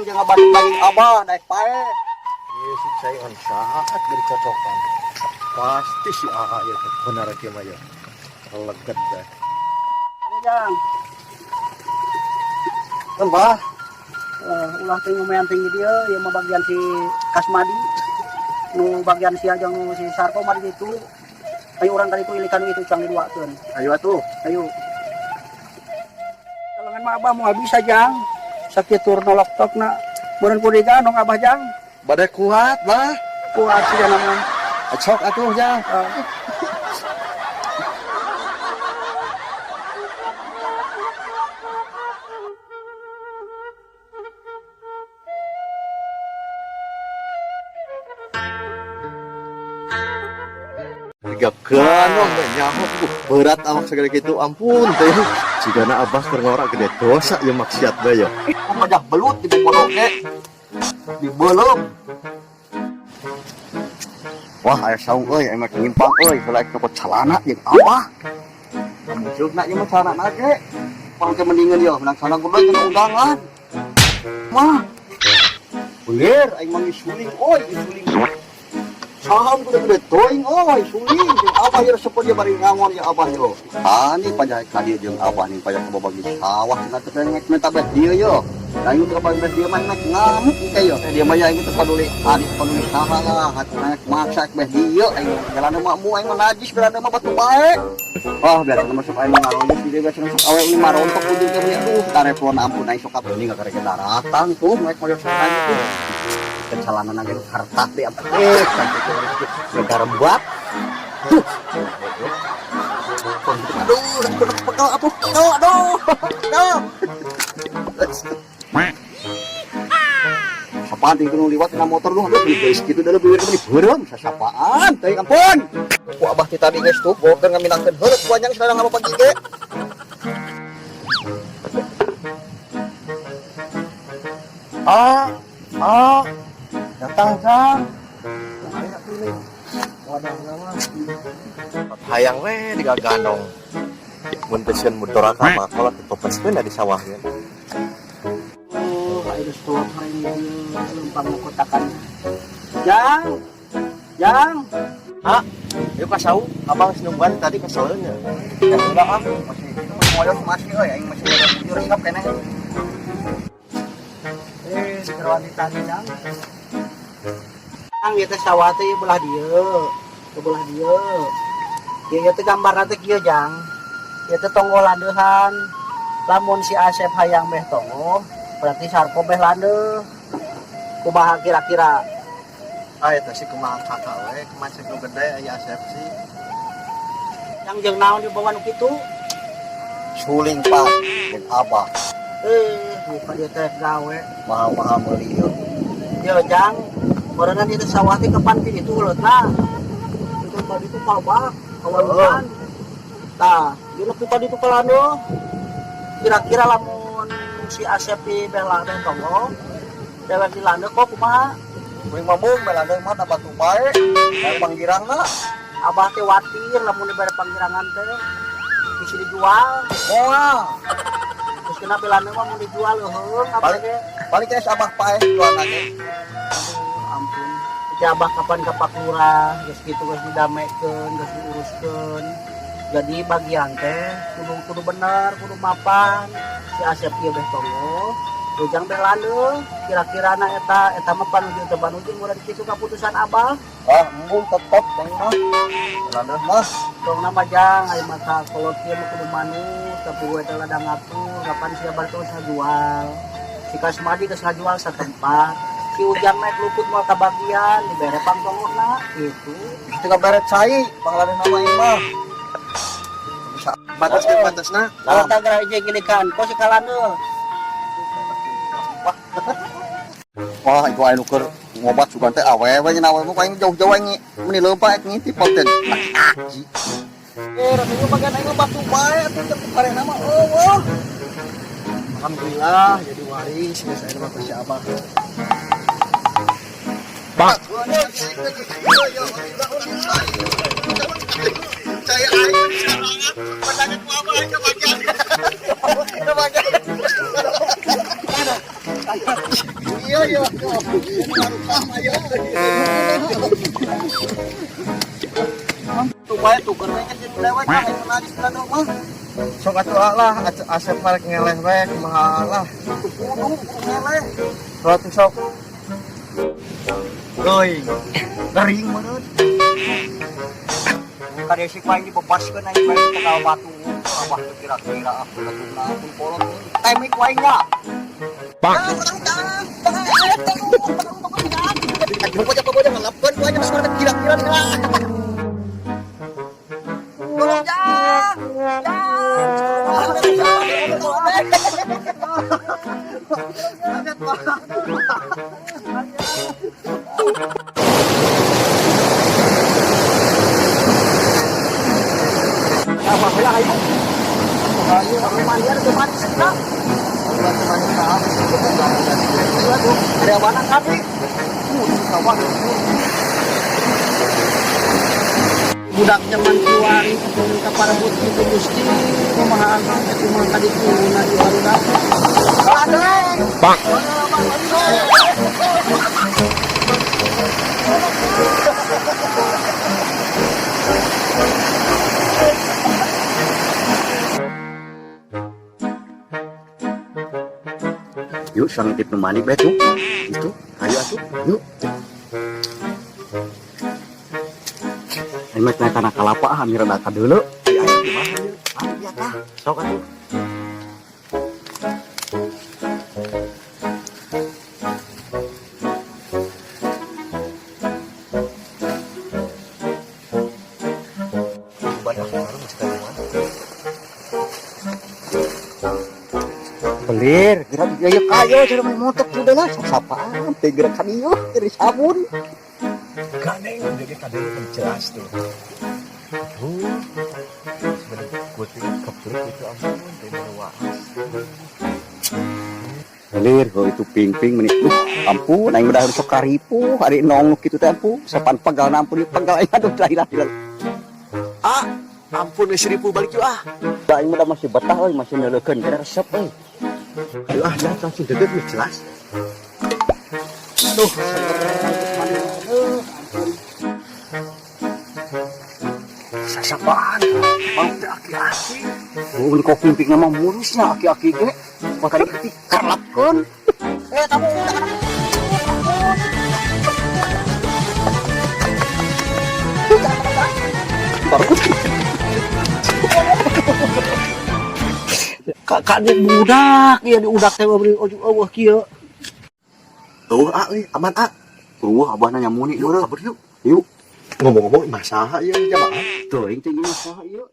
jangan balik lagi abah naik pae. Si cai on saat bercocokan. Pasti si AA ya benar aja maya. Leget dah. Jang. Tembah. Ulah teh lumayan tinggi dia yang bagian si Kasmadi. Nu bagian si Ajang nu si Sarko mari itu. Ayo orang kali itu ilikan itu canggih dua tuh. Ayo atuh. Ayo. Kalau ngan mah abah mau bisa Jang. Sakit tur nolak tok na. Meureun kudiga nong abah Jang. Badai kuat lah. Kuat sih nama. Sok atuh Jang. Ganong nyahok berat awak segala gitu ampun teh jigana abah keur ngora gede dosa ya maksiat bae ya Madak belut di bodoke. Di belum. wah aya saung euy emang nyimpang euy selain ke celana jeung abah Muncul nak jeung cara nake. Pang teh mendingan yo menang sana kudu jeung undangan. Mah. Bener aing mah suling oi suling. Saham kudu gede toing oi suling jeung abah ieu sepeuh dia bari ngangon ya abah yo. Ani panjang kali jeung abah nih panjang kebabagi sawah cenah teh ngek minta beh dieu yo. Lain ke bagi dia mah nek ngamuk teh yo. Dia mah aing teh paduli adik paduli saha lah nek maksa beh dieu aing jalan mah mu aing najis berada mah batu bae. Wah biar masuk aing ngarontok di dia masuk awe ini marontok ujung teh aduh tarepon ampun aing sok abeuning ka karek daratan tuh nek moyo sana itu. Kecalanan aja harta deh apa negara buat aduh pekel apa aduh sapaan tinggal liwat kena motor lu aduh guys gitu udah lebih dari berem sasapaan teh ampun ku abah kita tadi guys tuh boker ngaminangkeun heureuk panjang sekarang apa pagi ge datang Jang. hayang we digaganong mun teu sieun mudoraka mah kalau ditopeskeun di sawahnya ayo stop hari lempang kotakan Jang yuk kasau abang sinumban tadi kasaulnya ya udah masih moyo masih euy aing masih ada bujur sikap keneh seger wanita Jang Jang ieu teh sawah teh belah dieu ieu teh gambarna teh kieu Jang ieu teh tonggo landeuhan lamun si Asep hayang beh tonggo berarti Sarko beh landeuh kumaha kira-kira eta sih kumaha kakak we kemana nu gede aya asepsi yang jeung naon di bawah nu kitu suling pak jeung abah buka dia teh gawe mahal-mahal meuli ieu yo Jang barengan itu sawah teh kapan pin itu uleutna itu tadi itu kalbak kawaluan tah di lepu tadi itu kalano kira-kira lamun si Asep di bela dan tonggo dewek di lande kok kumaha kuring mamung melandeng mah da batu bae yang panggirangna abah teh watir lamun dibere panggirangan teh bisa dijual moal terus kena belanda mah mau dijual heuh abah teh balik ke abah pae jualan aja ampun si abah kapan ka Pak Lurah geus kitu geus didamekeun geus diuruskeun jadi bagian teh kudu bener kudu mapan si Asep ieu beh tonggo ujang beh landeuh kira-kira na eta mah panuju teh panuju mulai kitu kaputusan abah embung tetep teh mah landeuh mah tong nama Jang aya mata kolot ieu mah kudu manus tapi gue teh ladang ngatur kapan si abah teh sajual si Kasmadi geus ngajual satempat si ujang naik luput moal ka bagian dibere pangtongona gitu itu kabare cai pangladen nama ieu mah batasna kalau tagra ieu gilikan kok si kalandeuh wah itu aya nu keur ngobat sugan teh awewe nya awewe mah aing jauh-jauh aing meni leumpah ek ngintip konten aki rasanya bagian aing batu bae atuh teu karena mah eueuh alhamdulillah jadi waris geus aya mah si abah Bang saya aing pandangan ku abah aja bagian wae tuh karena kan jadi lewat kan yang menangis kan mah. Sok atuh lah asep marek ngeleh we kumaha lah. Kudu ngeleh. Sok atuh sok. Euy, garing meureun. Kade si paing dibebaskeun aing bae tegal batu. Abah teu kira-kira aku latuna pun kolot. Timik wae nya. Bang. Pokoknya ngelapkan gua aja masih kira-kira lah. Tolong Jang. Apa ya ayo. Ayo aku mandian ke mati segera. Ada mana kami? Kawan. Budak zaman kuari minta para putri itu gusti pemahaman itu mah tadi kuna di barudak. Ada. Bang. Yuk, sang tip nemani betu. Itu, ayo atuh, yuk. Ini mah tanah kalapa amir data dulu. Di asap di mana yuk? Ayo ya tah, sok atuh. Banyak orang cerita di mana. Belir, gerak gaya kayo cara main motor sudah lah. Sapaan, teh gerak kadieu dari sabun. Kadang jadi kadang jelas tuh. Sebenarnya gue tuh kebelet itu ampun dari waas. Belir, kalau itu ping-ping menik. Ampun, aing udah sok karipu, hari nong kitu teh ampun. Sapan pegal ampun pegal aing aduh lah. Ah, ampun 1000 balik yuk ah. Aing udah masih betah euy, masih neulekeun kada resep euy. Ayo ah, jangan langsung deket nih jelas. Tuh. Sasapaan, mau teh aki-aki. Oh, ini kok ping-ping nama mulusnya aki-aki ge. Makanya dikarlapkeun. Kamu kakak dia budak, dia diudak teh beri ojo eueuh kieu. Tuh ah, aman ah. Abah nanya muni Yuk, meureun. kabur yuk. Yuk. Ngomong-ngomong masaha ya jamaah. Tuh, ini teh masalah ieu.